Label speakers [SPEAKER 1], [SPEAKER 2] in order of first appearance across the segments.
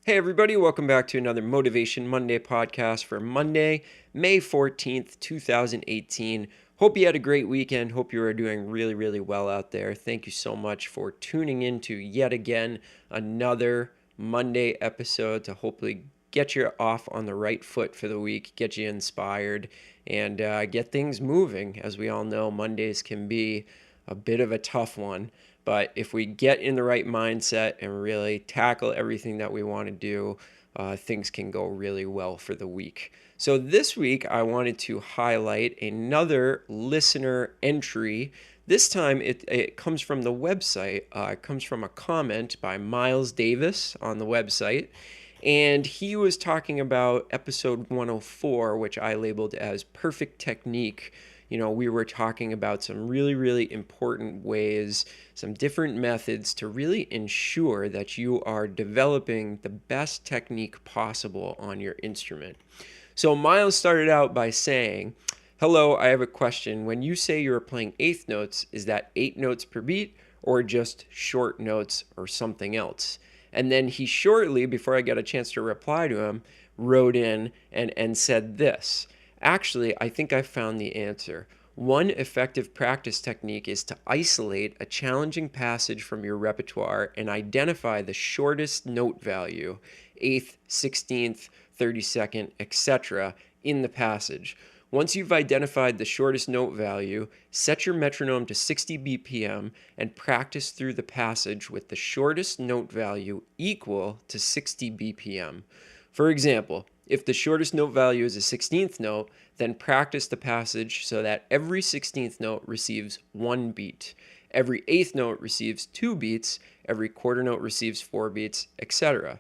[SPEAKER 1] Hey, everybody, welcome back to another Motivation Monday podcast for Monday, May 14th, 2018. Hope you had a great weekend. Hope you are doing really, really well out there. Thank you so much for tuning in to yet again another Monday episode to hopefully get you off on the right foot for the week, get you inspired, and get things moving. As we all know, Mondays can be a bit of a tough one. But if we get in the right mindset and really tackle everything that we want to do, things can go really well for the week. So this week, I wanted to highlight another listener entry. This time, it comes from the website. It comes from a comment by Miles Davis on the website. And he was talking about episode 104, which I labeled as Perfect Technique. We were talking about some really, really important ways, some different methods to really ensure that you are developing the best technique possible on your instrument. So Miles started out by saying, "Hello, I have a question. When you say you're playing eighth notes, is that 8 notes per beat or just short notes or something else?" And then he shortly, before I got a chance to reply to him, wrote in and said this. "Actually, I think I found the answer. One effective practice technique is to isolate a challenging passage from your repertoire and identify the shortest note value, eighth, 16th, 32nd, etc., in the passage. Once you've identified the shortest note value, set your metronome to 60 BPM and practice through the passage with the shortest note value equal to 60 BPM. For example, if the shortest note value is a 16th note, then practice the passage so that every 16th note receives 1 beat. Every eighth note receives 2 beats, every quarter note receives 4 beats, etc.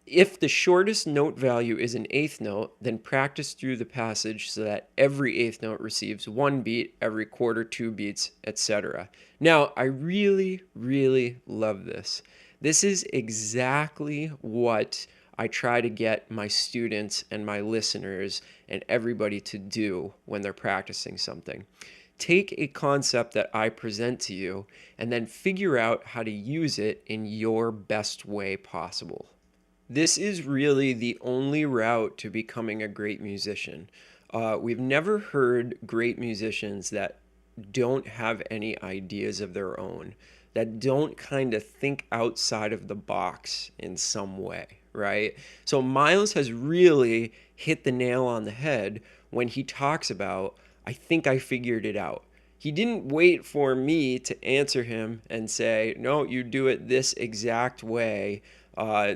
[SPEAKER 1] If the shortest note value is an eighth note, then practice through the passage so that every eighth note receives 1 beat, every quarter 2 beats, etc." Now, I really, really love this. This is exactly what I try to get my students and my listeners and everybody to do when they're practicing something. Take a concept that I present to you and then figure out how to use it in your best way possible. This is really the only route to becoming a great musician. We've never heard great musicians that don't have any ideas of their own, that don't kind of think outside of the box in some way, right? So Miles has really hit the nail on the head when he talks about, "I think I figured it out." He didn't wait for me to answer him and say, "No, you do it this exact way.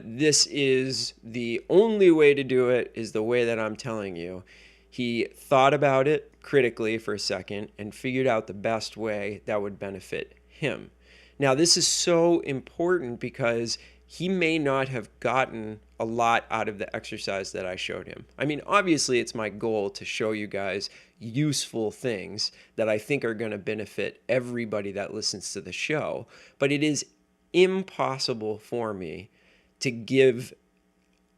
[SPEAKER 1] This is the only way to do it, is the way that I'm telling you." He thought about it critically for a second and figured out the best way that would benefit him. Now, this is so important because he may not have gotten a lot out of the exercise that I showed him. I mean, obviously, it's my goal to show you guys useful things that I think are going to benefit everybody that listens to the show, but it is impossible for me to give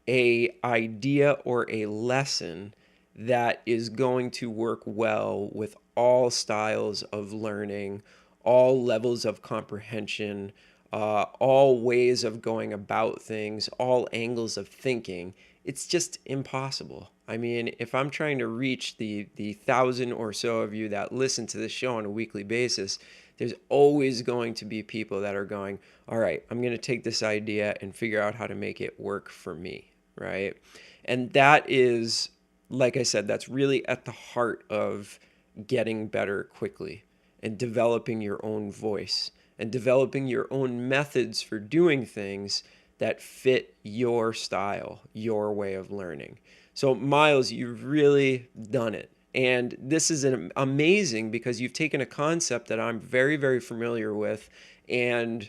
[SPEAKER 1] a idea or a lesson that is going to work well with all styles of learning, all levels of comprehension, all ways of going about things, all angles of thinking. It's just impossible. I mean, if I'm trying to reach the thousand or so of you that listen to this show on a weekly basis, there's always going to be people that are going, "All right, I'm going to take this idea and figure out how to make it work for me," right? And that is, like I said, that's really at the heart of getting better quickly and developing your own voice and developing your own methods for doing things that fit your style, your way of learning. So, Miles, you've really done it. And this is amazing because you've taken a concept that I'm very, very familiar with and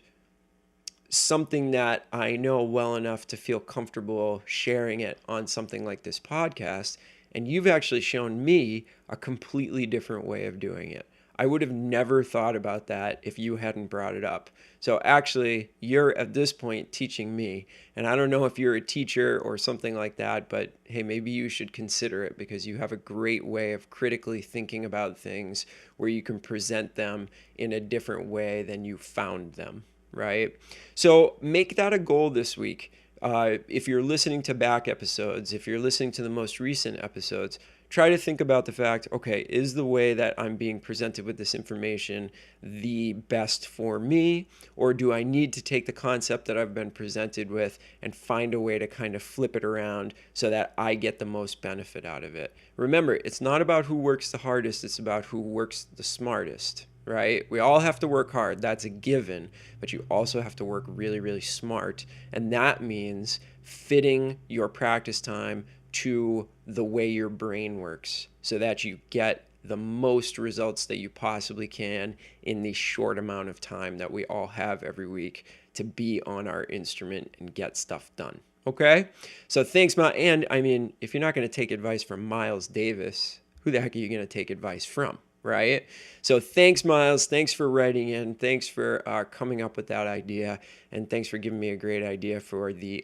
[SPEAKER 1] something that I know well enough to feel comfortable sharing it on something like this podcast. And you've actually shown me a completely different way of doing it. I would have never thought about that if you hadn't brought it up. So actually, you're at this point teaching me. And I don't know if you're a teacher or something like that, but hey, maybe you should consider it because you have a great way of critically thinking about things where you can present them in a different way than you found them, right? So make that a goal this week. If you're listening to back episodes, if you're listening to the most recent episodes, try to think about the fact, okay, is the way that I'm being presented with this information the best for me? Or do I need to take the concept that I've been presented with and find a way to kind of flip it around so that I get the most benefit out of it? Remember, it's not about who works the hardest, it's about who works the smartest. Right? We all have to work hard. That's a given. But you also have to work really, really smart. And that means fitting your practice time to the way your brain works so that you get the most results that you possibly can in the short amount of time that we all have every week to be on our instrument and get stuff done. Okay? So thanks, Miles. And I mean, if you're not going to take advice from Miles Davis, who the heck are you going to take advice from? Right? So thanks, Miles. Thanks for writing in. Thanks for coming up with that idea. And thanks for giving me a great idea for the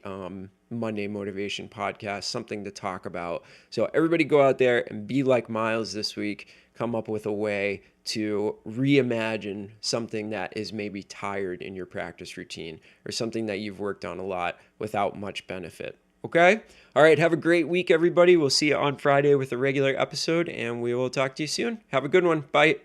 [SPEAKER 1] Monday Motivation Podcast, something to talk about. So everybody go out there and be like Miles this week. Come up with a way to reimagine something that is maybe tired in your practice routine or something that you've worked on a lot without much benefit. Okay? All right. Have a great week, everybody. We'll see you on Friday with a regular episode, and we will talk to you soon. Have a good one. Bye.